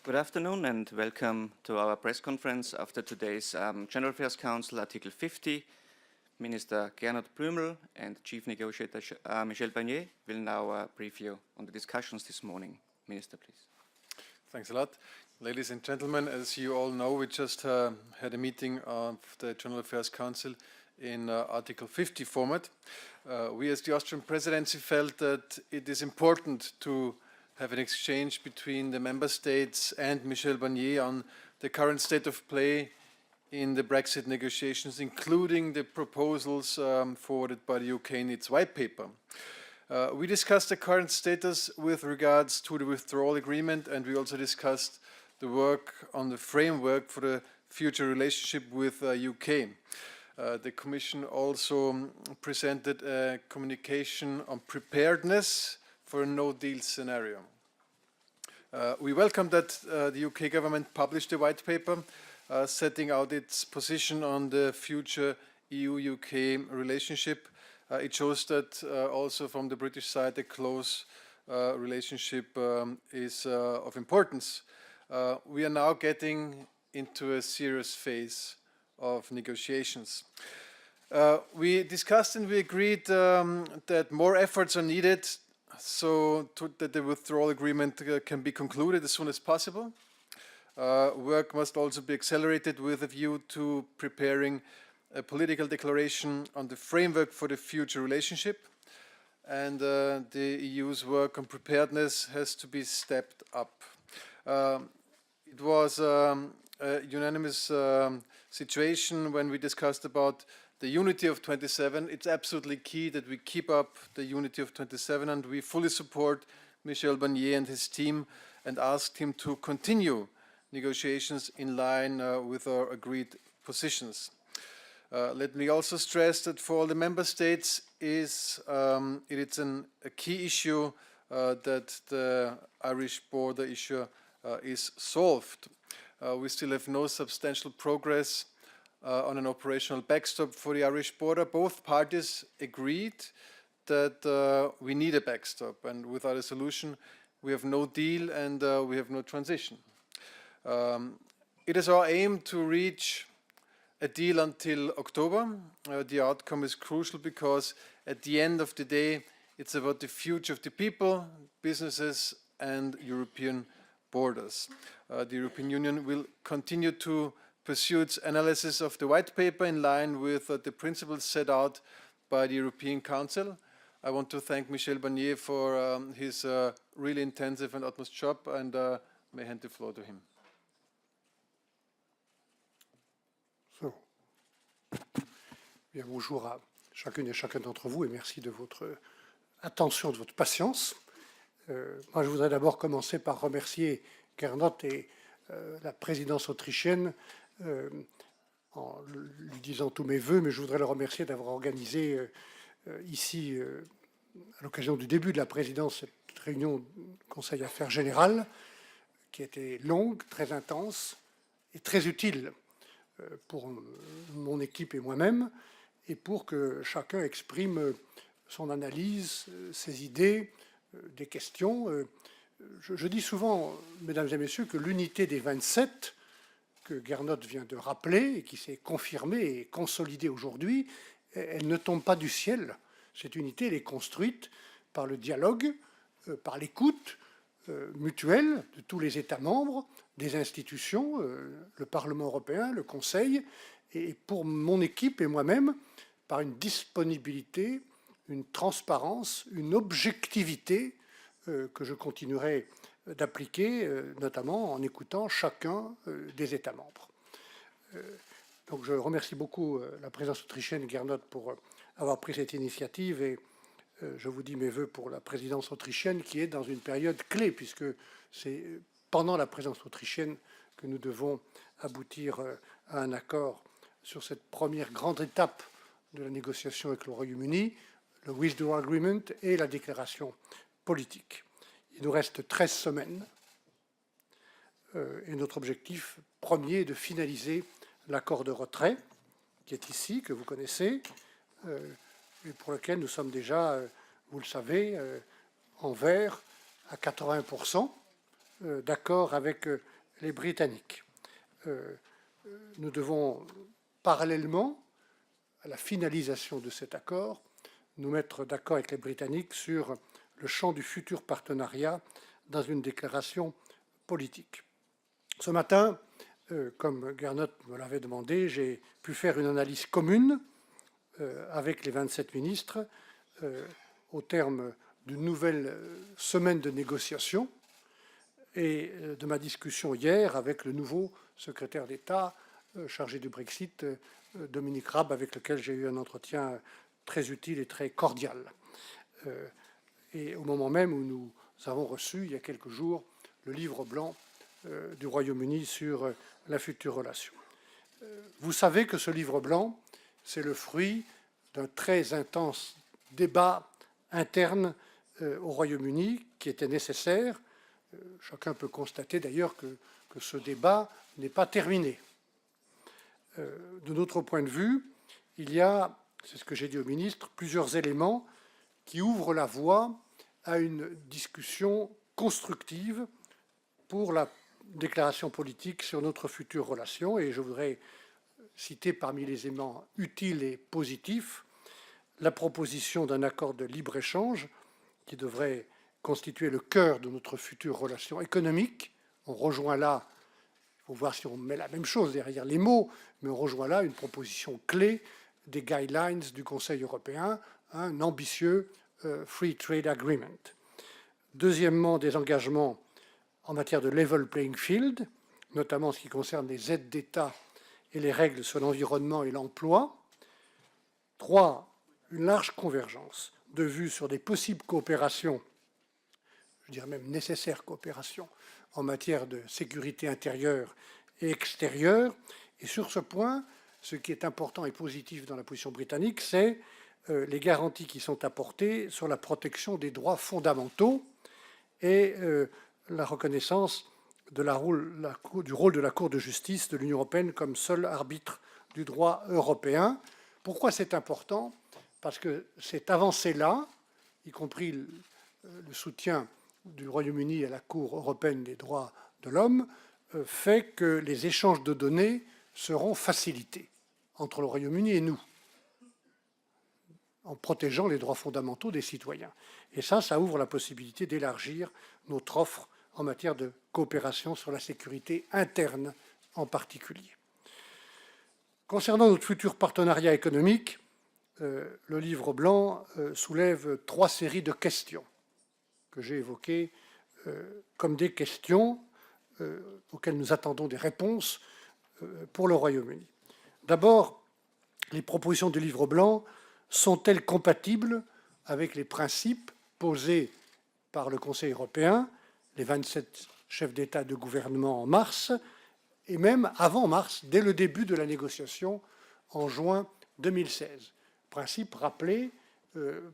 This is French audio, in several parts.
Good afternoon and welcome to our press conference after today's General Affairs Council, Article 50. Minister Gernot Blümel and Chief Negotiator Michel Barnier will now brief you on the discussions this morning. Minister, please. Thanks a lot. Ladies and gentlemen, as you all know, we just had a meeting of the General Affairs Council in Article 50 format. We as the Austrian presidency felt that it is important to have an exchange between the member states and Michel Barnier on the current state of play in the Brexit negotiations, including the proposals forwarded by the UK in its white paper. We discussed the current status with regards to the withdrawal agreement, and we also discussed the work on the framework for the future relationship with UK. The Commission also presented a communication on preparedness for a no-deal scenario. We welcome that the UK government published a white paper setting out its position on the future EU-UK relationship. It shows that also from the British side a close relationship is of importance. We are now getting into a serious phase of negotiations. We discussed and we agreed that more efforts are needed so that the withdrawal agreement can be concluded as soon as possible. Work must also be accelerated with a view to preparing a political declaration on the framework for the future relationship, and the EU's work on preparedness has to be stepped up. It was a unanimous situation when we discussed about the unity of 27. It's absolutely key that we keep up the unity of 27, and we fully support Michel Barnier and his team and asked him to continue negotiations in line with our agreed positions. Let me also stress that for all the member states it's a key issue that the Irish border issue is solved. We still have no substantial progress on an operational backstop for the Irish border. Both parties agreed that we need a backstop, and without a solution we have no deal and we have no transition. It is our aim to reach a deal until October. The outcome is crucial because at the end of the day it's about the future of the people, businesses and European borders. The European Union will continue to pursue its analysis of the white paper in line with the principles set out by the European Council. I want to thank Michel Barnier for his really intensive and utmost job, and may hand the floor to him. Bien, bonjour à chacune et chacun d'entre vous et merci de votre attention, de votre patience. Moi, je voudrais d'abord commencer par remercier Gernot et la présidence autrichienne en lui disant tous mes voeux, mais je voudrais le remercier d'avoir organisé ici, à l'occasion du début de la présidence, cette réunion du Conseil Affaires Générales, qui a été longue, très intense et très utile pour mon équipe et moi-même, et pour que chacun exprime son analyse, ses idées, des questions. Je dis souvent, mesdames et messieurs, que l'unité des 27, que Gernot vient de rappeler et qui s'est confirmée et consolidée aujourd'hui, elle ne tombe pas du ciel. Cette unité, elle est construite par le dialogue, par l'écoute mutuelle de tous les États membres, des institutions, le Parlement européen, le Conseil, et pour mon équipe et moi-même, par une disponibilité, une transparence, une objectivité que je continuerai d'appliquer, notamment en écoutant chacun des États membres. Donc je remercie beaucoup la présidence autrichienne, Gernot, pour avoir pris cette initiative, et je vous dis mes voeux pour la présidence autrichienne qui est dans une période clé, puisque c'est pendant la présidence autrichienne que nous devons aboutir à un accord sur cette première grande étape de la négociation avec le Royaume-Uni, le Withdrawal Agreement et la déclaration politique. Il nous reste 13 semaines et notre objectif premier est de finaliser l'accord de retrait qui est ici, que vous connaissez, et pour lequel nous sommes déjà, vous le savez, en vert à 80% d'accord avec les Britanniques. Nous devons, parallèlement à la finalisation de cet accord, nous mettre d'accord avec les Britanniques sur le champ du futur partenariat dans une déclaration politique. Ce matin, comme Gernot me l'avait demandé, j'ai pu faire une analyse commune avec les 27 ministres au terme d'une nouvelle semaine de négociations et de ma discussion hier avec le nouveau secrétaire d'État chargé du Brexit, Dominique Raab, avec lequel j'ai eu un entretien très utile et très cordial. Et au moment même où nous avons reçu, il y a quelques jours, le livre blanc du Royaume-Uni sur la future relation. Vous savez que ce livre blanc, c'est le fruit d'un très intense débat interne au Royaume-Uni qui était nécessaire. Chacun peut constater d'ailleurs que ce débat n'est pas terminé. De notre point de vue, il y a, c'est ce que j'ai dit au ministre, plusieurs éléments qui ouvrent la voie à une discussion constructive pour la déclaration politique sur notre future relation. Et je voudrais citer parmi les éléments utiles et positifs la proposition d'un accord de libre-échange qui devrait constituer le cœur de notre future relation économique. On rejoint là, il faut voir si on met la même chose derrière les mots, mais on rejoint là une proposition clé des guidelines du Conseil européen, un ambitieux Free Trade Agreement. Deuxièmement, des engagements en matière de level playing field, notamment en ce qui concerne les aides d'État et les règles sur l'environnement et l'emploi. 3, une large convergence de vues sur des possibles coopérations, je dirais même nécessaires coopérations, en matière de sécurité intérieure et extérieure. Et sur ce point, ce qui est important et positif dans la position britannique, c'est les garanties qui sont apportées sur la protection des droits fondamentaux et la reconnaissance de du rôle de la Cour de justice de l'Union européenne comme seul arbitre du droit européen. Pourquoi c'est important? Parce que cette avancée-là, y compris le soutien du Royaume-Uni à la Cour européenne des droits de l'homme, fait que les échanges de données seront facilités entre le Royaume-Uni et nous, en protégeant les droits fondamentaux des citoyens. Et ça ouvre la possibilité d'élargir notre offre en matière de coopération sur la sécurité interne en particulier. Concernant notre futur partenariat économique, le livre blanc soulève 3 séries de questions que j'ai évoquées comme des questions auxquelles nous attendons des réponses pour le Royaume-Uni. D'abord, les propositions du livre blanc sont-elles compatibles avec les principes posés par le Conseil européen, les 27 chefs d'État et de gouvernement en mars, et même avant mars, dès le début de la négociation en juin 2016. Principe rappelé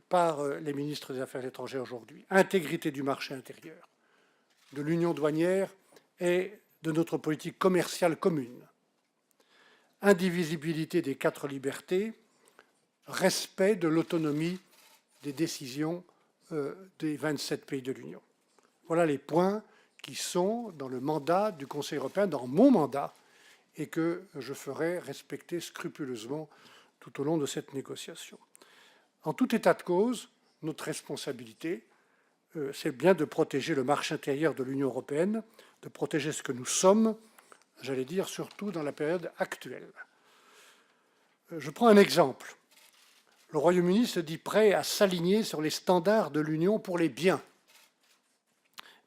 par les ministres des Affaires étrangères aujourd'hui. Intégrité du marché intérieur, de l'union douanière et de notre politique commerciale commune. Indivisibilité des 4 libertés, respect de l'autonomie des décisions des 27 pays de l'Union. Voilà les points qui sont dans le mandat du Conseil européen, dans mon mandat, et que je ferai respecter scrupuleusement tout au long de cette négociation. En tout état de cause, notre responsabilité, c'est bien de protéger le marché intérieur de l'Union européenne, de protéger ce que nous sommes, j'allais dire surtout dans la période actuelle. Je prends un exemple. Le Royaume-Uni se dit prêt à s'aligner sur les standards de l'Union pour les biens,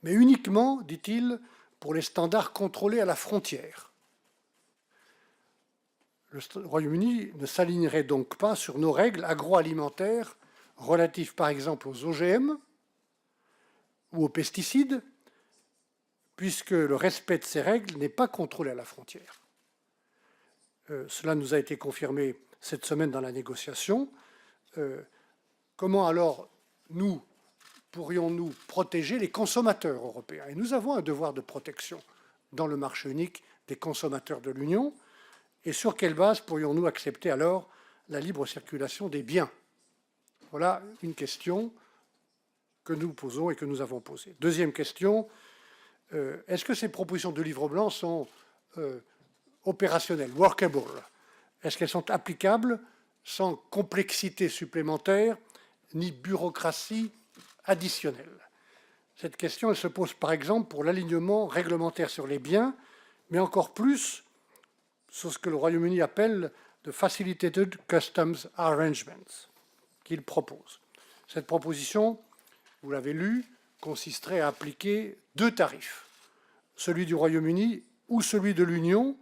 mais uniquement, dit-il, pour les standards contrôlés à la frontière. Le Royaume-Uni ne s'alignerait donc pas sur nos règles agroalimentaires relatives par exemple aux OGM ou aux pesticides, puisque le respect de ces règles n'est pas contrôlé à la frontière. Cela nous a été confirmé cette semaine dans la négociation. Comment alors pourrions-nous protéger les consommateurs européens? Et nous avons un devoir de protection dans le marché unique des consommateurs de l'Union. Et sur quelle base pourrions-nous accepter alors la libre circulation des biens? Voilà une question que nous posons et que nous avons posée. Deuxième question, Est-ce que ces propositions de livre blanc sont opérationnelles, workable? Est-ce qu'elles sont applicables sans complexité supplémentaire ni bureaucratie additionnelle? Cette question, elle se pose par exemple pour l'alignement réglementaire sur les biens, mais encore plus sur ce que le Royaume-Uni appelle de Facilitated Customs Arrangements qu'il propose. Cette proposition, vous l'avez lu, consisterait à appliquer 2 tarifs, celui du Royaume-Uni ou celui de l'Union,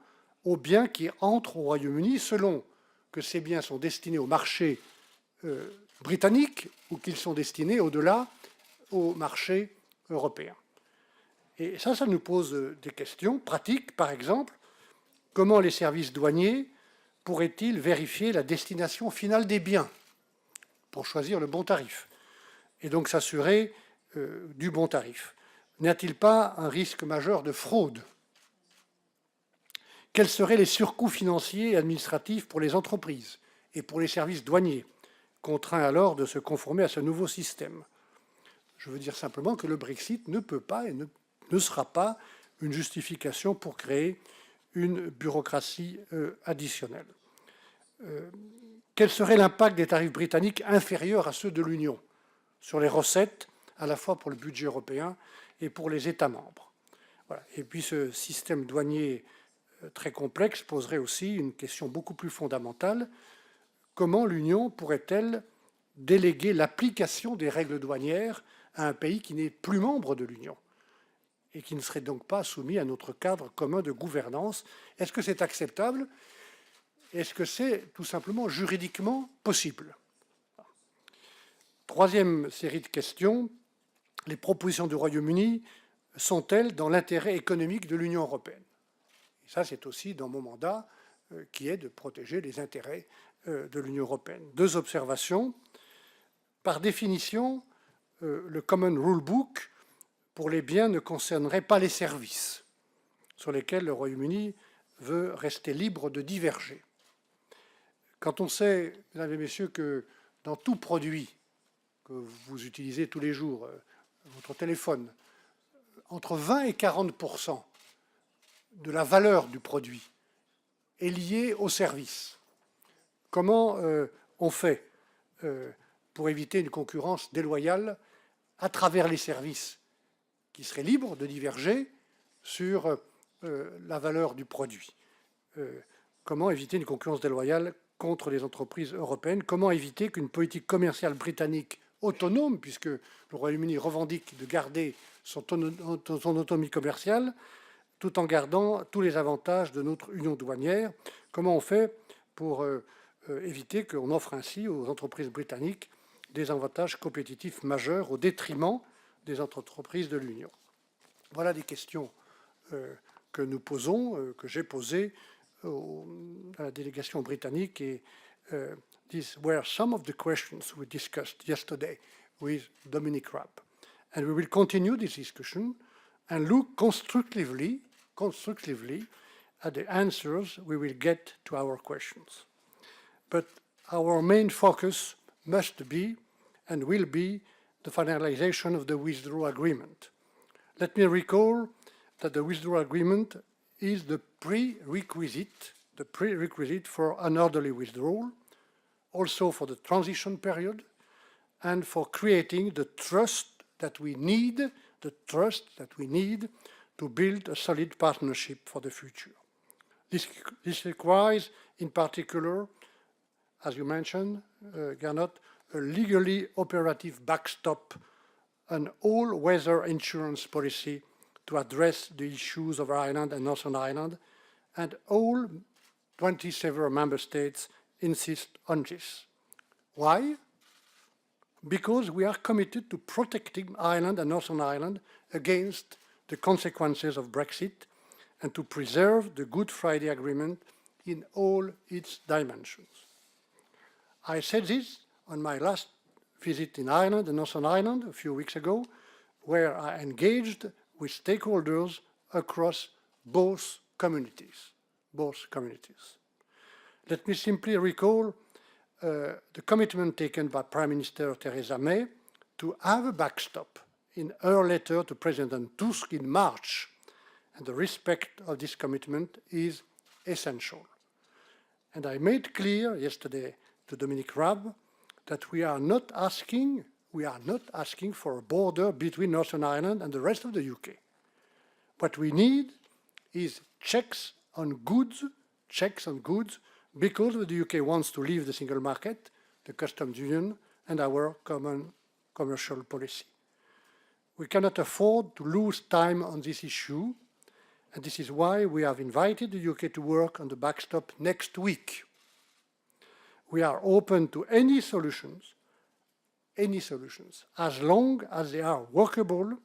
aux biens qui entrent au Royaume-Uni selon que ces biens sont destinés au marché britannique ou qu'ils sont destinés au-delà au marché européen. Et ça nous pose des questions pratiques. Par exemple, comment les services douaniers pourraient-ils vérifier la destination finale des biens pour choisir le bon tarif et donc s'assurer du bon tarif? N'y a-t-il pas un risque majeur de fraude? Quels seraient les surcoûts financiers et administratifs pour les entreprises et pour les services douaniers, contraints alors de se conformer à ce nouveau système? Je veux dire simplement que le Brexit ne peut pas et ne sera pas une justification pour créer une bureaucratie additionnelle. Quel serait l'impact des tarifs britanniques inférieurs à ceux de l'Union sur les recettes, à la fois pour le budget européen et pour les États membres? Voilà. Et puis ce système douanier très complexe poserait aussi une question beaucoup plus fondamentale. Comment l'Union pourrait-elle déléguer l'application des règles douanières à un pays qui n'est plus membre de l'Union et qui ne serait donc pas soumis à notre cadre commun de gouvernance? Est-ce que c'est acceptable? Est-ce que c'est tout simplement juridiquement possible? Troisième série de questions, les propositions du Royaume-Uni sont-elles dans l'intérêt économique de l'Union européenne? Et ça, c'est aussi dans mon mandat qui est de protéger les intérêts de l'Union européenne. 2 observations. Par définition, le Common Rule Book pour les biens ne concernerait pas les services, sur lesquels le Royaume-Uni veut rester libre de diverger. Quand on sait, mesdames et messieurs, que dans tout produit que vous utilisez tous les jours, votre téléphone, entre 20 et 40% de la valeur du produit est liée au service, comment on fait pour éviter une concurrence déloyale à travers les services qui seraient libres de diverger sur la valeur du produit? Comment éviter une concurrence déloyale contre les entreprises européennes? Comment éviter qu'une politique commerciale britannique autonome, puisque le Royaume-Uni revendique de garder son autonomie commerciale, tout en gardant tous les avantages de notre union douanière, comment on fait pour éviter qu'on offre ainsi aux entreprises britanniques des avantages compétitifs majeurs au détriment des entreprises de l'Union? Voilà des questions que nous posons, que j'ai posées à la délégation britannique, et these were some of the questions we discussed yesterday with Dominic Raab. And we will continue this discussion and look constructively at the answers we will get to our questions. But our main focus must be and will be the finalization of the withdrawal agreement. Let me recall that the withdrawal agreement is the prerequisite for an orderly withdrawal, also for the transition period, and for creating the trust that we need to build a solid partnership for the future. This requires, in particular, as you mentioned, Gernot, a legally operative backstop, an all-weather insurance policy to address the issues of Ireland and Northern Ireland, and all 27 member states insist on this. Why? Because we are committed to protecting Ireland and Northern Ireland against the consequences of Brexit and to preserve the Good Friday Agreement in all its dimensions. I said this on my last visit in Ireland and Northern Ireland a few weeks ago, where I engaged with stakeholders across both communities. Let me simply recall the commitment taken by Prime Minister Theresa May to have a backstop in her letter to President Tusk in March, and the respect of this commitment is essential. And I made clear yesterday to Dominic Raab that we are not asking for a border between Northern Ireland and the rest of the UK. What we need is checks on goods, because the UK wants to leave the single market, the customs union, and our common commercial policy. We cannot afford to lose time on this issue, and this is why we have invited the UK to work on the backstop next week. We are open to any solutions, as long as they are workable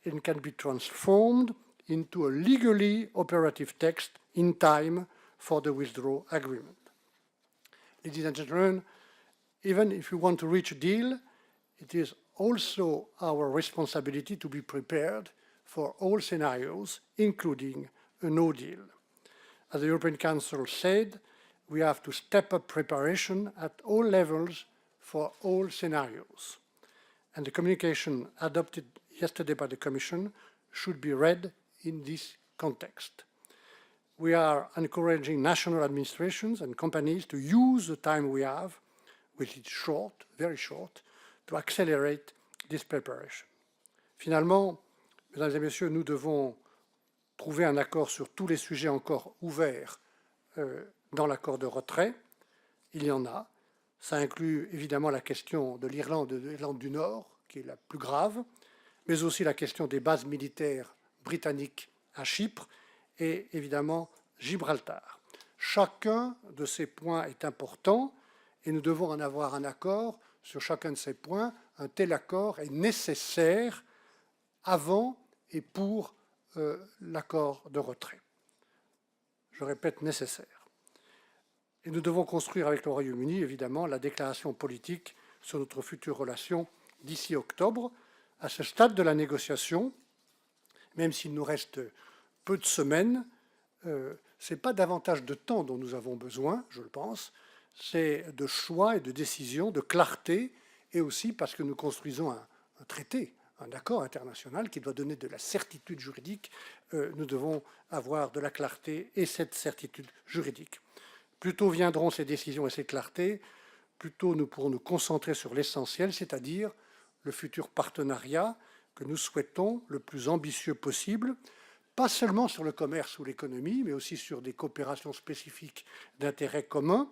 and can be transformed into a legally operative text in time for the withdrawal agreement. Ladies and gentlemen, even if we want to reach a deal, it is also our responsibility to be prepared for all scenarios, including a no deal. As the European Council said, we have to step up preparation at all levels for all scenarios. And the communication adopted yesterday by the Commission should be read in this context. We are encouraging national administrations and companies to use the time we have, which is short, very short, to accelerate this preparation. Finalement, mesdames et messieurs, nous devons trouver un accord sur tous les sujets encore ouverts dans l'accord de retrait. Il y en a. Ça inclut évidemment la question de l'Irlande et de l'Irlande du Nord, qui est la plus grave, mais aussi la question des bases militaires britanniques à Chypre et évidemment Gibraltar. Chacun de ces points est important et nous devons en avoir un accord sur chacun de ces points. Un tel accord est nécessaire avant et pour l'accord de retrait. Je répète, nécessaire. Et nous devons construire avec le Royaume-Uni, évidemment, la déclaration politique sur notre future relation d'ici octobre. À ce stade de la négociation, même s'il nous reste peu de semaines, ce n'est pas davantage de temps dont nous avons besoin, je le pense, c'est de choix et de décision, de clarté, et aussi parce que nous construisons un traité, un accord international qui doit donner de la certitude juridique, nous devons avoir de la clarté et cette certitude juridique. Plus tôt viendront ces décisions et ces clartés, plus tôt nous pourrons nous concentrer sur l'essentiel, c'est-à-dire le futur partenariat que nous souhaitons le plus ambitieux possible, pas seulement sur le commerce ou l'économie, mais aussi sur des coopérations spécifiques d'intérêt commun,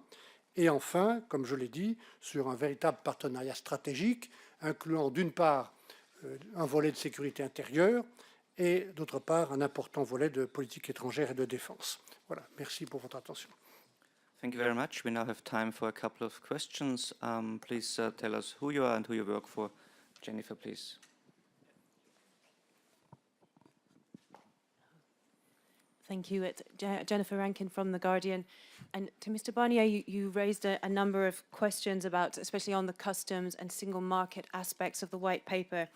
et enfin, comme je l'ai dit, sur un véritable partenariat stratégique, incluant d'une part un volet de sécurité intérieure et d'autre part un important volet de politique étrangère et de défense. Voilà, merci pour votre attention. Thank you very much. We now have time for a couple of questions. Please tell us who you are and who you work for. Jennifer, please. Thank you. It's Jennifer Rankin from The Guardian. And to Mr. Barnier, you raised a number of questions about, especially on the customs and single market aspects of the white paper.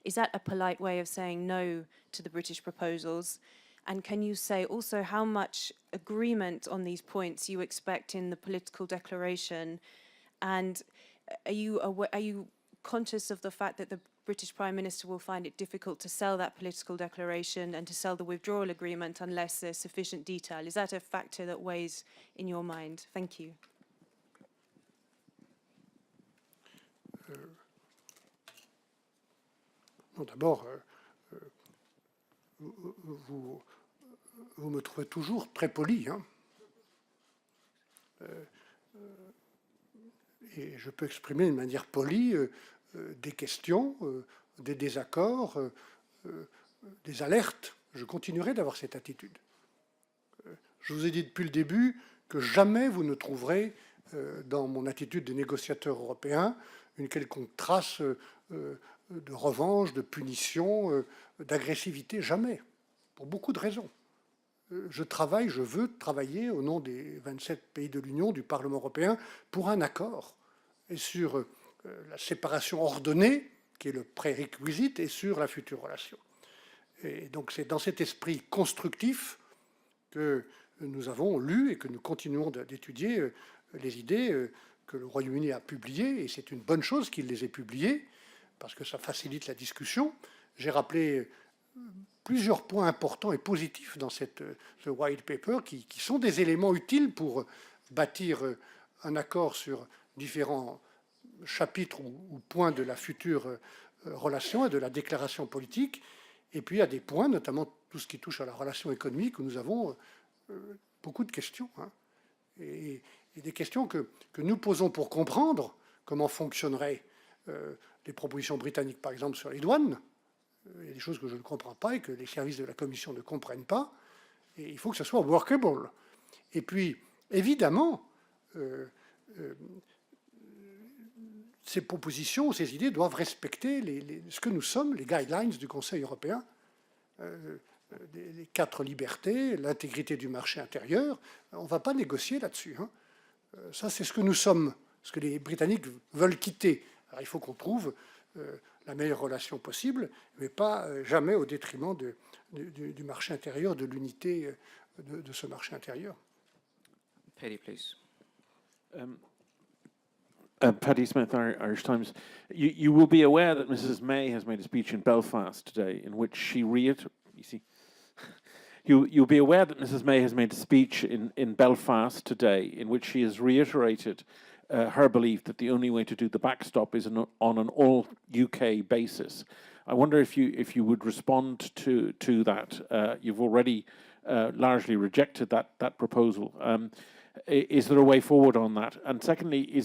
Is that a polite way of saying no to the British proposals? And can you say also how much agreement on these points you expect in the political declaration? And are you conscious of the fact that the British Prime Minister will find it difficult to sell that political declaration and to sell the withdrawal agreement unless there's sufficient detail? Is that a factor that weighs in your mind? Thank you. Non, d'abord, vous me trouvez toujours très poli, hein. Et je peux exprimer de manière polie des questions, des désaccords, des alertes. Je continuerai d'avoir cette attitude. Je vous ai dit depuis le début que jamais vous ne trouverez dans mon attitude de négociateur européen une quelconque trace de revanche, de punition, d'agressivité, jamais, pour beaucoup de raisons. Je veux travailler au nom des 27 pays de l'Union, du Parlement européen, pour un accord, et sur la séparation ordonnée, qui est le prérequisite, et sur la future relation. Et donc c'est dans cet esprit constructif que nous avons lu et que nous continuons d'étudier les idées que le Royaume-Uni a publiées, et c'est une bonne chose qu'il les ait publiées, parce que ça facilite la discussion. J'ai rappelé plusieurs points importants et positifs dans ce white paper qui sont des éléments utiles pour bâtir un accord sur différents chapitres ou points de la future relation et de la déclaration politique. Et puis il y a des points, notamment tout ce qui touche à la relation économique, où nous avons beaucoup de questions. Et des questions que nous posons pour comprendre comment fonctionneraient les propositions britanniques, par exemple, sur les douanes. Il y a des choses que je ne comprends pas et que les services de la Commission ne comprennent pas. Et il faut que ce soit workable. Et puis, évidemment, ces propositions, ces idées doivent respecter ce que nous sommes, les guidelines du Conseil européen, les 4 libertés, l'intégrité du marché intérieur. On ne va pas négocier là-dessus. Ça, c'est ce que nous sommes, ce que les Britanniques veulent quitter. Alors, il faut qu'on trouve la meilleure relation possible, mais pas jamais au détriment du marché intérieur, de l'unité de ce marché intérieur. Paddy, please. Paddy Smith, Irish Times. You will be aware that Mrs. May has made a speech in Belfast today in which she You'll be aware that Mrs. May has made a speech in Belfast today in which she has reiterated her belief that the only way to do the backstop is on an all UK basis. I wonder if you would respond to that. You've already largely rejected that proposal. Is there a way forward on that? And secondly,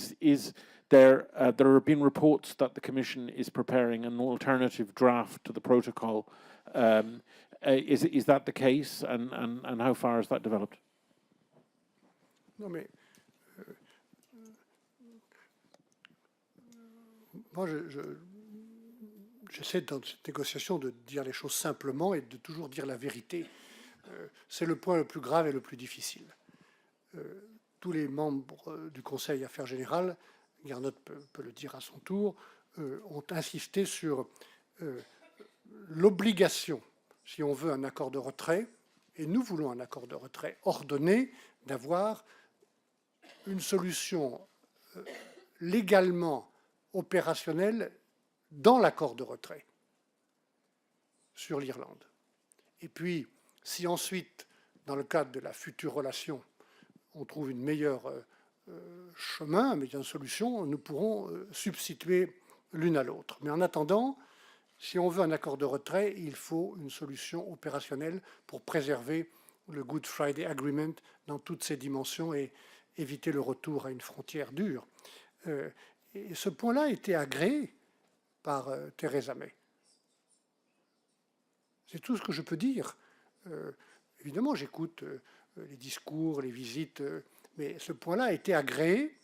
there have been reports that the Commission is preparing an alternative draft to the protocol. Is that the case, and how far has that developed? Non, mais moi, j'essaie dans cette négociation de dire les choses simplement et de toujours dire la vérité. C'est le point le plus grave et le plus difficile. Tous les membres du Conseil Affaires Générales, Gernot peut le dire à son tour, ont insisté sur l'obligation, si on veut un accord de retrait, et nous voulons un accord de retrait ordonné, d'avoir une solution légalement opérationnelle dans l'accord de retrait sur l'Irlande. Et puis, si ensuite, dans le cadre de la future relation, on trouve une meilleure chemin, une meilleure solution, nous pourrons substituer l'une à l'autre. Mais en attendant, si on veut un accord de retrait, il faut une solution opérationnelle pour préserver le Good Friday Agreement dans toutes ses dimensions et éviter le retour à une frontière dure. Et ce point-là a été agréé par Theresa May. C'est tout ce que je peux dire. Évidemment, j'écoute les discours, les visites, mais ce point-là a été agréé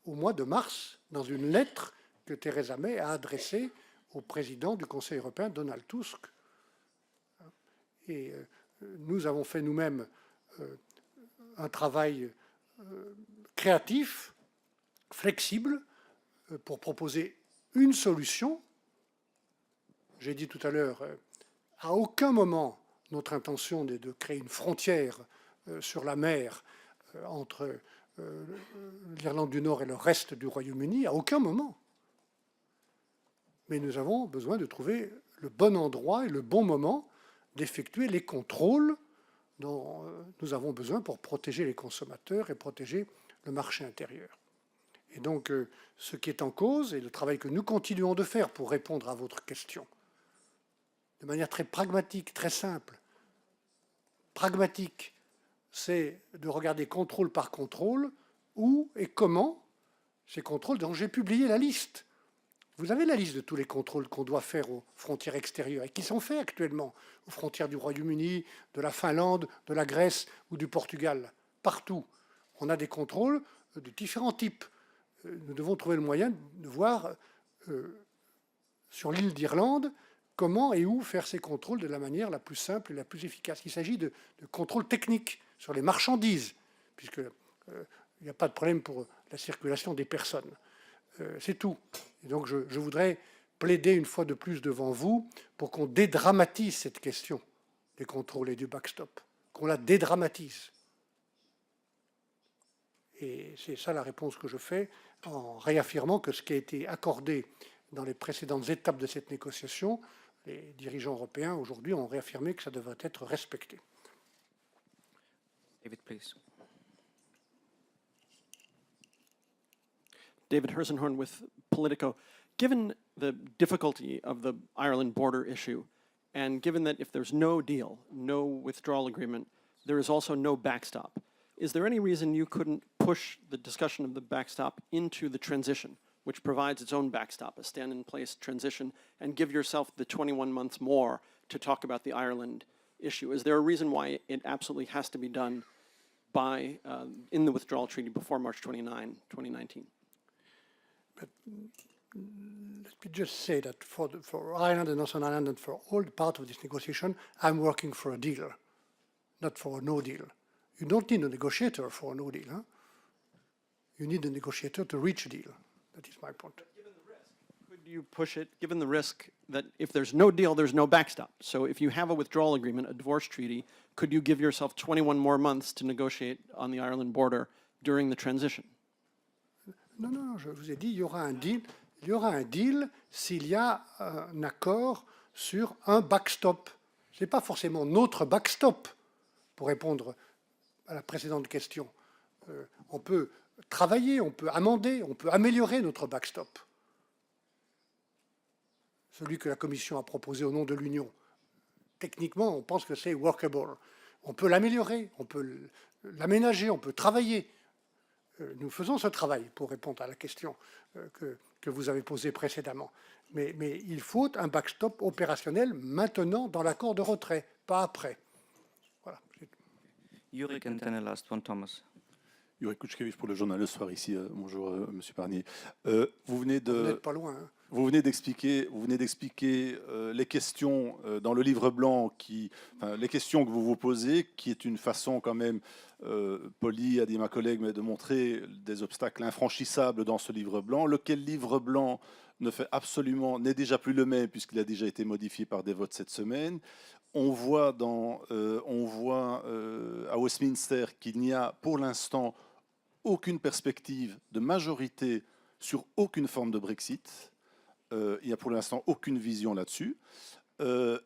au mois de mars dans une lettre que Theresa May a adressée au président du Conseil européen, Donald Tusk. Et nous avons fait nous-mêmes un travail créatif, flexible, pour proposer une solution. J'ai dit tout à l'heure, à aucun moment notre intention n'est de créer une frontière sur la mer entre l'Irlande du Nord et le reste du Royaume-Uni, à aucun moment. Mais nous avons besoin de trouver le bon endroit et le bon moment d'effectuer les contrôles dont nous avons besoin pour protéger les consommateurs et protéger le marché intérieur. Et donc, ce qui est en cause, et le travail que nous continuons de faire pour répondre à votre question, de manière très pragmatique, très simple, pragmatique, c'est de regarder contrôle par contrôle où et comment ces contrôles, dont j'ai publié la liste. Vous avez la liste de tous les contrôles qu'on doit faire aux frontières extérieures et qui sont faits actuellement aux frontières du Royaume-Uni, de la Finlande, de la Grèce ou du Portugal. Partout, on a des contrôles de différents types. Nous devons trouver le moyen de voir sur l'île d'Irlande comment et où faire ces contrôles de la manière la plus simple et la plus efficace. Il s'agit de contrôles techniques sur les marchandises, puisqu'il n'y a pas de problème pour la circulation des personnes. C'est tout. Et donc je voudrais plaider une fois de plus devant vous pour qu'on dédramatise cette question des contrôles et du backstop, qu'on la dédramatise. Et c'est ça la réponse que je fais en réaffirmant que ce qui a été accordé Dans les précédentes étapes de cette négociation, les dirigeants européens aujourd'hui ont réaffirmé que ça devrait être respecté. David, please. David Herzenhorn with Politico. Given the difficulty of the Ireland border issue, and given that if there's no deal, no withdrawal agreement, there is also no backstop, is there any reason you couldn't push the discussion of the backstop into the transition, which provides its own backstop, a stand-in-place transition, and give yourself the 21 months more to talk about the Ireland issue? Is there a reason why it absolutely has to be done by, in the withdrawal treaty before March 29, 2019? Let me just say that for Ireland and Northern Ireland and for all part of this negotiation, I'm working for a deal, not for a no deal. You don't need a negotiator for a no deal. Huh? You need a negotiator to reach a deal. That is my point. Could you push it, given the risk that if there's no deal, there's no backstop? So if you have a withdrawal agreement, a divorce treaty, could you give yourself 21 more months to negotiate on the Ireland border during the transition? Non, non, je vous ai dit, il y aura un deal. Il y aura un deal s'il y a un accord sur un backstop. Ce n'est pas forcément notre backstop, pour répondre à la précédente question. On peut travailler, on peut amender, on peut améliorer notre backstop. Celui que la Commission a proposé au nom de l'Union. Techniquement, on pense que c'est workable. On peut l'améliorer, on peut l'aménager, on peut travailler. Nous faisons ce travail pour répondre à la question que vous avez posée précédemment. Mais il faut un backstop opérationnel maintenant dans l'accord de retrait, pas après. Voilà. Jurek and then the last one, Thomas. Jurek Kuczkiewicz pour le journal Le Soir ici. Bonjour, Monsieur Barnier. Vous venez Vous n'êtes pas loin. Hein. Vous venez d'expliquer les questions dans le livre blanc, les questions que vous vous posez, qui est une façon quand même polie, a dit ma collègue, mais de montrer des obstacles infranchissables dans ce livre blanc. Lequel livre blanc n'est déjà plus le même puisqu'il a déjà été modifié par des votes cette semaine. On voit à Westminster qu'il n'y a pour l'instant aucune perspective de majorité sur aucune forme de Brexit. Il n'y a pour l'instant aucune vision là-dessus.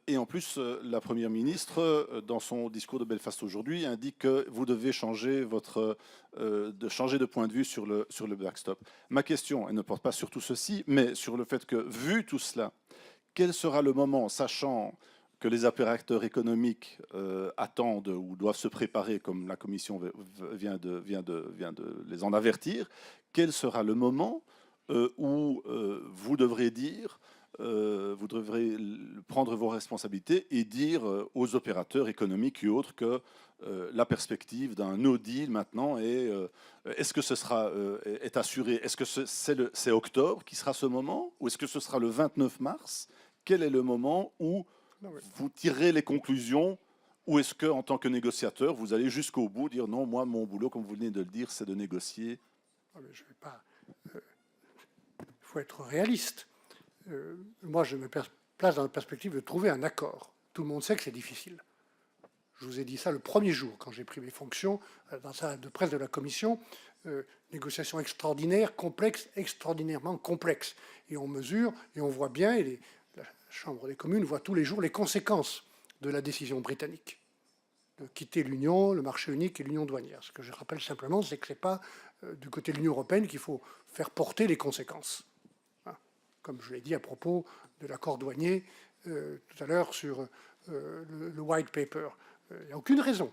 Et en plus, la Première ministre, dans son discours de Belfast aujourd'hui, indique que vous devez changer de point de vue sur le backstop. Ma question, elle ne porte pas sur tout ceci, mais sur le fait que, vu tout cela, quel sera le moment, sachant que les opérateurs économiques attendent ou doivent se préparer, comme la Commission vient de les en avertir, quel sera le moment où vous devrez prendre vos responsabilités et dire aux opérateurs économiques et autres que la perspective d'un no deal maintenant est-ce que ce sera est assuré? Est-ce que c'est octobre qui sera ce moment ou est-ce que ce sera le 29 mars? Quel est le moment où vous tirerez les conclusions? Ou est-ce que, en tant que négociateur, vous allez jusqu'au bout dire non, moi, mon boulot, comme vous venez de le dire, c'est de négocier? Je vais pas. Il faut être réaliste. Moi, je me place dans la perspective de trouver un accord. Tout le monde sait que c'est difficile. Je vous ai dit ça le premier jour, quand j'ai pris mes fonctions, dans la salle de presse de la Commission. Négociation extraordinaire, complexe, extraordinairement complexe. Et on mesure, et on voit bien, et la Chambre des communes voit tous les jours les conséquences de la décision britannique de quitter l'Union, le marché unique et l'Union douanière. Ce que je rappelle simplement, c'est que ce n'est pas du côté de l'Union européenne qu'il faut faire porter les conséquences. Hein. Comme je l'ai dit à propos de l'accord douanier tout à l'heure sur le white paper. Il n'y a aucune raison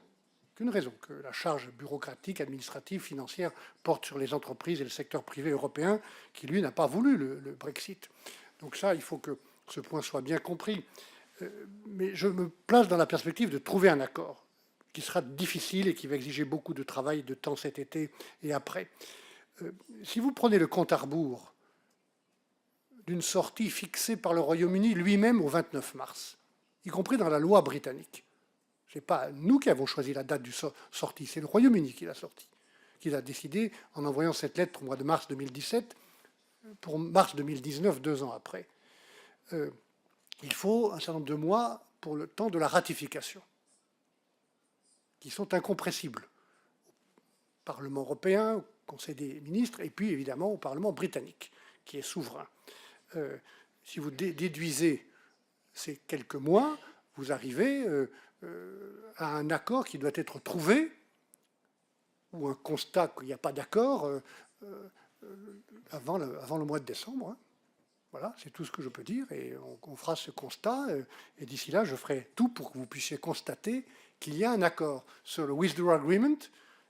que la charge bureaucratique, administrative, financière porte sur les entreprises et le secteur privé européen qui, lui, n'a pas voulu le Brexit. Donc ça, il faut que ce point soit bien compris. Mais je me place dans la perspective de trouver un accord qui sera difficile et qui va exiger beaucoup de travail, de temps cet été et après. Si vous prenez le compte à rebours d'une sortie fixée par le Royaume-Uni lui-même au 29 mars, y compris dans la loi britannique, ce n'est pas nous qui avons choisi la date du sortie, c'est le Royaume-Uni qui l'a sorti, qui l'a décidé en envoyant cette lettre au mois de mars 2017 pour mars 2019, 2 ans après. Il faut un certain nombre de mois pour le temps de la ratification, qui sont incompressibles au Parlement européen, au Conseil des ministres, et puis évidemment au Parlement britannique, qui est souverain. si vous déduisez ces quelques mois, vous arrivez à un accord qui doit être trouvé, ou un constat qu'il n'y a pas d'accord avant le mois de décembre. Hein. Voilà, c'est tout ce que je peux dire, et on fera ce constat, et d'ici là, je ferai tout pour que vous puissiez constater qu'il y a un accord sur le Withdrawal Agreement,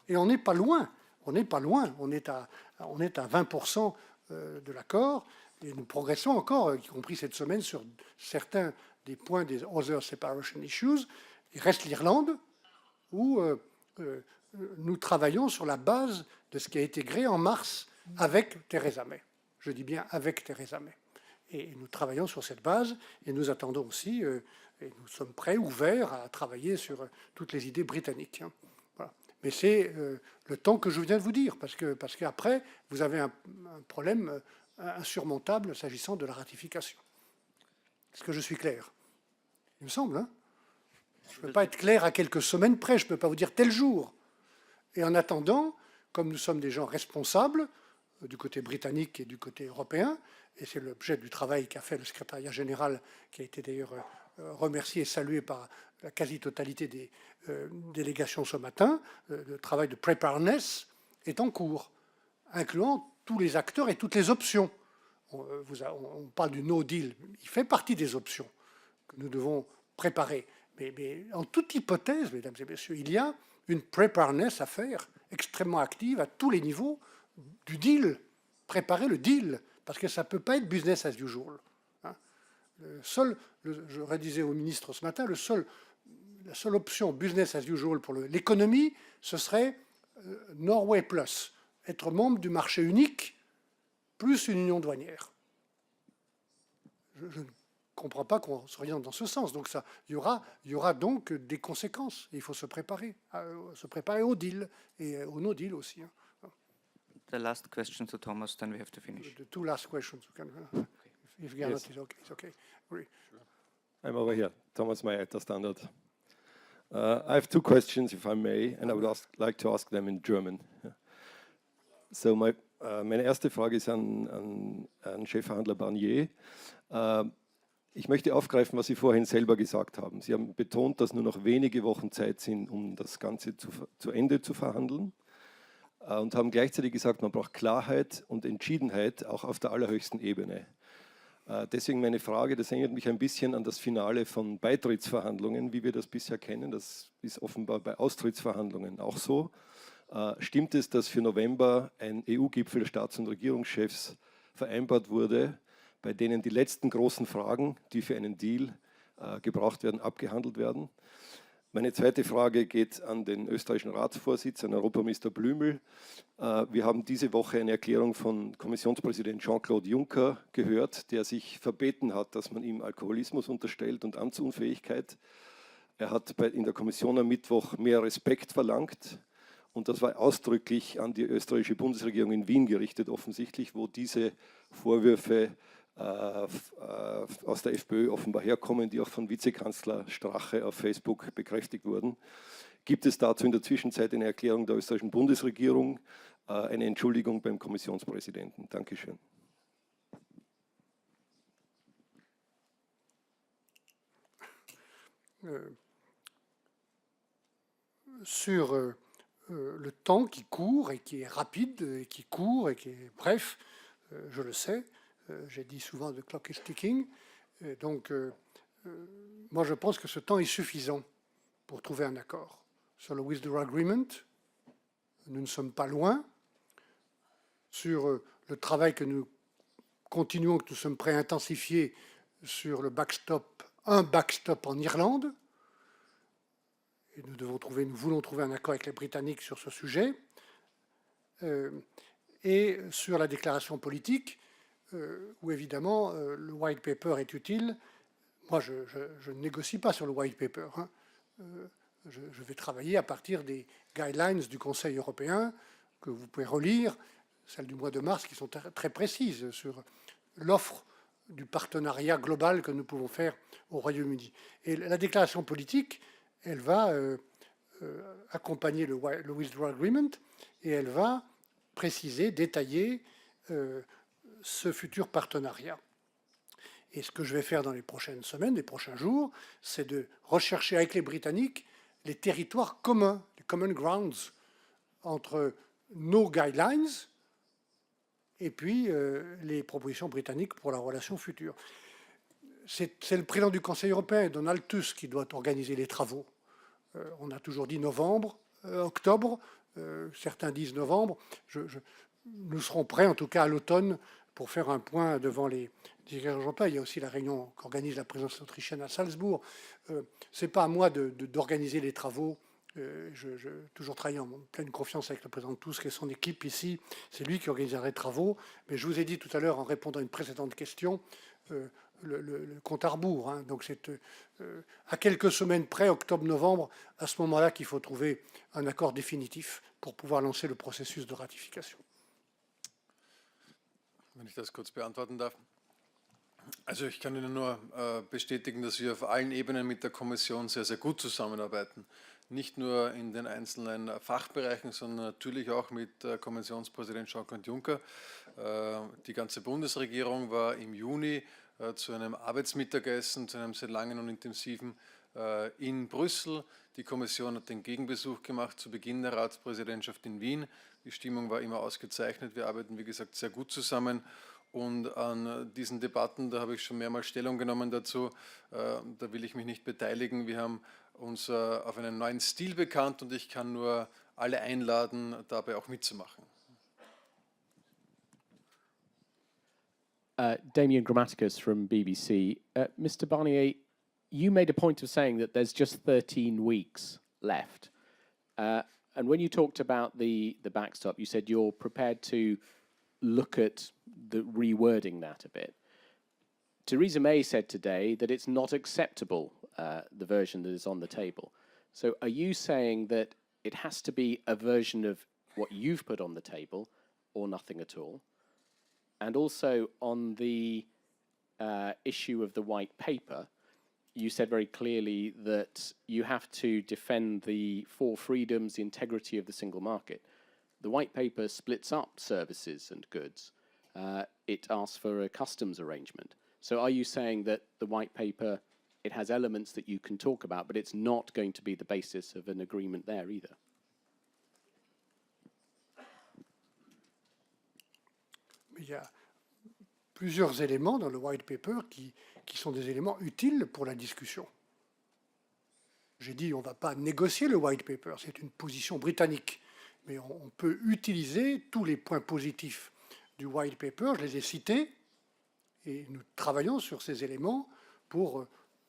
et on n'est pas loin, on n'est pas loin, on est à 20% de l'accord, et nous progressons encore, y compris cette semaine, sur certains des points des Other Separation Issues. Il reste l'Irlande, où nous travaillons sur la base de ce qui a été créé en mars avec Theresa May. Je dis bien avec Theresa May. Et nous travaillons sur cette base, et nous attendons aussi, et nous sommes prêts, ouverts à travailler sur toutes les idées britanniques. Hein. Voilà. Mais c'est le temps que je viens de vous dire, parce qu'après, vous avez un problème insurmontable s'agissant de la ratification. Est-ce que je suis clair? Il me semble, hein? Je ne peux pas être clair à quelques semaines près, je ne peux pas vous dire tel jour. Et en attendant, comme nous sommes des gens responsables, du côté britannique et du côté européen, et c'est l'objet du travail qu'a fait le secrétariat général, qui a été d'ailleurs remercié et salué par la quasi-totalité des délégations ce matin, le travail de preparedness est en cours, incluant tous les acteurs et toutes les options. On parle du no deal, il fait partie des options que nous devons préparer. Mais en toute hypothèse, mesdames et messieurs, il y a une preparedness à faire extrêmement active à tous les niveaux du deal, préparer le deal, parce que ça ne peut pas être business as usual. Hein. Je redisais au ministre ce matin, la seule option business as usual pour l'économie, ce serait Norway Plus, être membre du marché unique, plus une union douanière. Je ne comprends pas qu'on s'oriente dans ce sens. Donc il y aura donc des conséquences. Il faut se préparer au deal et au no deal aussi. Hein. The last question to Thomas, then we have to finish. The two last questions. If Gernot is okay, it's okay. I'm over here. Thomas May at the Standard. I have two questions, if I may, and I would like to ask them in German. So meine erste Frage ist an Chefverhandler Barnier. Ich möchte aufgreifen, was Sie vorhin selber gesagt haben. Sie haben betont, dass nur noch wenige Wochen Zeit sind, um das Ganze zu Ende zu verhandeln. Und haben gleichzeitig gesagt, man braucht Klarheit und Entschiedenheit auch auf der allerhöchsten Ebene. Deswegen meine Frage, das erinnert mich ein bisschen an das Finale von Beitrittsverhandlungen, wie wir das bisher kennen. Das ist offenbar bei Austrittsverhandlungen auch so. Stimmt es, dass für November ein EU-Gipfel der Staats- und Regierungschefs vereinbart wurde, bei denen die letzten großen Fragen, die für einen Deal gebraucht werden, abgehandelt werden? Meine zweite Frage geht an den österreichischen Ratsvorsitz, an Europaminister Blümel. Wir haben diese Woche eine Erklärung von Kommissionspräsident Jean-Claude Juncker gehört, der sich verbeten hat, dass man ihm Alkoholismus unterstellt und Amtsunfähigkeit. Er hat in der Kommission am Mittwoch mehr Respekt verlangt. Und das war ausdrücklich an die österreichische Bundesregierung in Wien gerichtet, offensichtlich, wo diese Vorwürfe aus der FPÖ offenbar herkommen, die auch von Vizekanzler Strache auf Facebook bekräftigt wurden. Gibt es dazu in der Zwischenzeit eine Erklärung der österreichischen Bundesregierung, eine Entschuldigung beim Kommissionspräsidenten? Dankeschön. Sur le temps qui court et qui est rapide, et qui court et qui est bref, je le sais. J'ai dit souvent the clock is ticking. Donc, moi, je pense que ce temps est suffisant pour trouver un accord. Sur le Withdrawal Agreement, nous ne sommes pas loin. Sur le travail que nous continuons, que nous sommes prêts à intensifier sur le backstop, un backstop en Irlande. Et nous voulons trouver un accord avec les Britanniques sur ce sujet. Et sur la déclaration politique, où évidemment le white paper est utile. Moi, je ne négocie pas sur le white paper. Hein. Je vais travailler à partir des guidelines du Conseil européen que vous pouvez relire, celles du mois de mars, qui sont très précises sur l'offre du partenariat global que nous pouvons faire au Royaume-Uni. Et la déclaration politique, elle va accompagner le Withdrawal Agreement et elle va préciser, détailler ce futur partenariat. Et ce que je vais faire dans les prochaines semaines, les prochains jours, c'est de rechercher avec les Britanniques les territoires communs, les common grounds, entre nos guidelines et puis les propositions britanniques pour la relation future. C'est le président du Conseil européen, Donald Tusk, qui doit organiser les travaux. On a toujours dit novembre, octobre, certains disent novembre. Nous serons prêts, en tout cas à l'automne, pour faire un point devant les dirigeants. Il y a aussi la réunion qu'organise la présidence autrichienne à Salzbourg. Ce n'est pas à moi d'organiser les travaux. Toujours travaillé en pleine confiance avec le président Tusk et son équipe ici. C'est lui qui organisera les travaux. Mais je vous ai dit tout à l'heure, en répondant à une précédente question, le compte à rebours. Hein. Donc c'est à quelques semaines près, octobre-novembre, à ce moment-là qu'il faut trouver un accord définitif pour pouvoir lancer le processus de ratification. Wenn ich das kurz beantworten darf. Also ich kann Ihnen nur bestätigen, dass wir auf allen Ebenen mit der Kommission sehr, sehr gut zusammenarbeiten. Nicht nur in den einzelnen Fachbereichen, sondern natürlich auch mit Kommissionspräsident Jean-Claude Juncker. Die ganze Bundesregierung war im Juni zu einem Arbeitsmittagessen, zu einem sehr langen und intensiven in Brüssel. Die Kommission hat den Gegenbesuch gemacht zu Beginn der Ratspräsidentschaft in Wien. Die Stimmung war immer ausgezeichnet. Wir arbeiten, wie gesagt, sehr gut zusammen. Und an diesen Debatten, da habe ich schon mehrmals Stellung genommen dazu, da will ich mich nicht beteiligen. Wir haben uns auf einen neuen Stil bekannt und ich kann nur alle einladen, dabei auch mitzumachen. Damien Grammaticus from BBC. Mr. Barnier, you made a point of saying that there's just 13 weeks left. And when you talked about the backstop, you said you're prepared to look at the rewording that a bit. Theresa May said today that it's not acceptable, the version that is on the table. So are you saying that it has to be a version of what you've put on the table or nothing at all? And also on the issue of the white paper, you said very clearly that you have to defend the four freedoms, the integrity of the single market. The white paper splits up services and goods. It asks for a customs arrangement. So are you saying that the white paper, it has elements that you can talk about, but it's not going to be the basis of an agreement there either? Il y a plusieurs éléments dans le white paper qui sont des éléments utiles pour la discussion. J'ai dit on ne va pas négocier le white paper, c'est une position britannique. Mais on peut utiliser tous les points positifs du white paper, je les ai cités, et nous travaillons sur ces éléments pour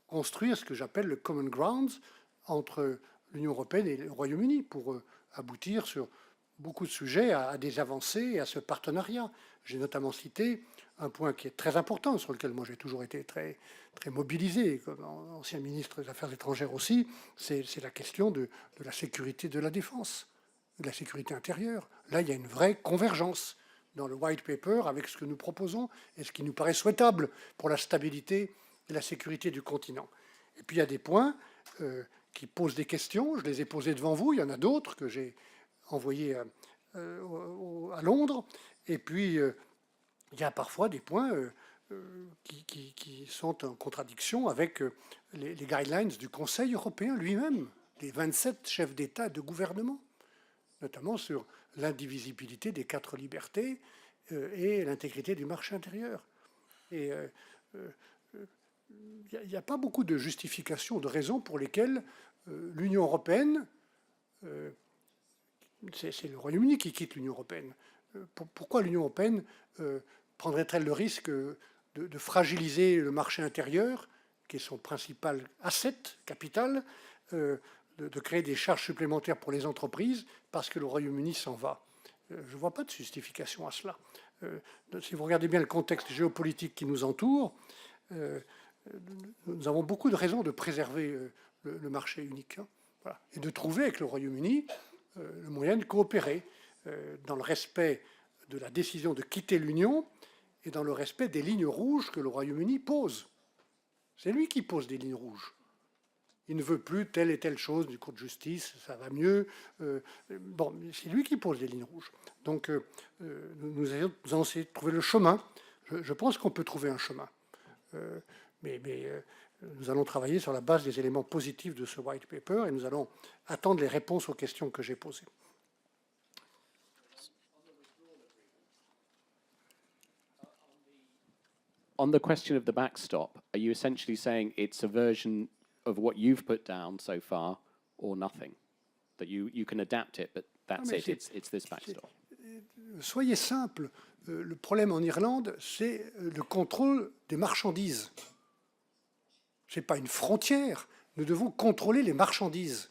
construire ce que j'appelle le common grounds entre l'Union européenne et le Royaume-Uni, pour aboutir sur beaucoup de sujets à des avancées et à ce partenariat. J'ai notamment cité un point qui est très important, sur lequel moi j'ai toujours été très, très mobilisé, comme ancien ministre des Affaires étrangères aussi, c'est la question de la sécurité de la défense, de la sécurité intérieure. Là, il y a une vraie convergence dans le white paper avec ce que nous proposons et ce qui nous paraît souhaitable pour la stabilité et la sécurité du continent. Et puis il y a des points qui posent des questions, je les ai posés devant vous, il y en a d'autres que j'ai envoyés à Londres, et puis il y a parfois des points qui sont en contradiction avec les guidelines du Conseil européen lui-même, des 27 chefs d'État et de gouvernement, notamment sur l'indivisibilité des 4 libertés et l'intégrité du marché intérieur. Et il n'y a pas beaucoup de justifications, de raisons pour lesquelles l'Union européenne, c'est le Royaume-Uni qui quitte l'Union européenne. Pourquoi l'Union européenne prendrait-elle le risque de fragiliser le marché intérieur, qui est son principal asset, capital, de créer des charges supplémentaires pour les entreprises parce que le Royaume-Uni s'en va? Je ne vois pas de justification à cela. Si vous regardez bien le contexte géopolitique qui nous entoure, nous avons beaucoup de raisons de préserver le marché unique, hein, voilà, et de trouver avec le Royaume-Uni le moyen de coopérer dans le respect de la décision de quitter l'Union et dans le respect des lignes rouges que le Royaume-Uni pose. C'est lui qui pose des lignes rouges. Il ne veut plus telle et telle chose du Cour de justice, ça va mieux. Bon, c'est lui qui pose des lignes rouges. Donc, nous allons essayer de trouver le chemin. Je pense qu'on peut trouver un chemin Nous allons travailler sur la base des éléments positifs de ce white paper et nous allons attendre les réponses aux questions que j'ai posées. On the question of the backstop, are you essentially saying it's a version of what you've put down so far or nothing? That you can adapt it, but that's mais it, it's this backstop. Soyez simple, le problème en Irlande, c'est le contrôle des marchandises. Ce n'est pas une frontière, nous devons contrôler les marchandises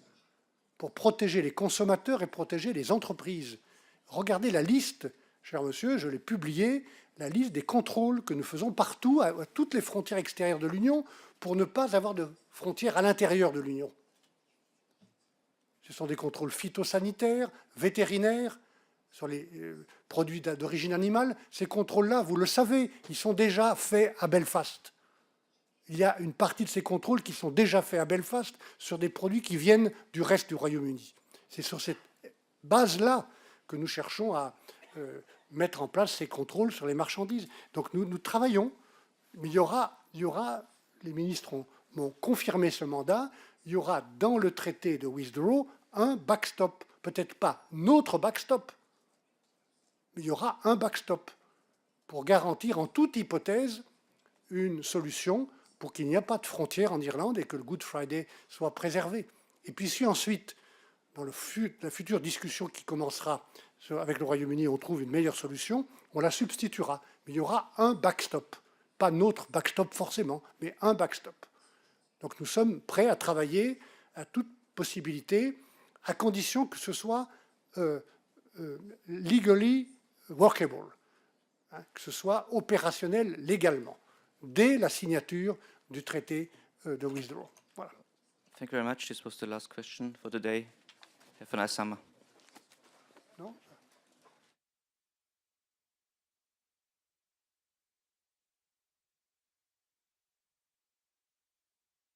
pour protéger les consommateurs et protéger les entreprises. Regardez la liste, cher monsieur, je l'ai publiée, la liste des contrôles que nous faisons partout, à toutes les frontières extérieures de l'Union, pour ne pas avoir de frontières à l'intérieur de l'Union. Ce sont des contrôles phytosanitaires, vétérinaires, sur les produits d'origine animale. Ces contrôles-là, vous le savez, ils sont déjà faits à Belfast. Il y a une partie de ces contrôles qui sont déjà faits à Belfast sur des produits qui viennent du reste du Royaume-Uni. C'est sur cette base-là que nous cherchons à mettre en place ces contrôles sur les marchandises. Donc nous travaillons, mais il y aura, les ministres m'ont confirmé ce mandat, il y aura dans le traité de withdrawal un backstop, peut-être pas notre backstop, mais il y aura un backstop pour garantir en toute hypothèse une solution pour qu'il n'y ait pas de frontière en Irlande et que le Good Friday soit préservé. Et puis si ensuite, dans la future discussion qui commencera avec le Royaume-Uni, on trouve une meilleure solution, on la substituera. Mais il y aura un backstop, pas notre backstop forcément, mais un backstop. Donc nous sommes prêts à travailler à toute possibilité, à condition que ce soit legally workable, hein, que ce soit opérationnel légalement, dès la signature du traité de withdrawal. Voilà. Thank you very much. This was the last question for today. Have a nice summer. Non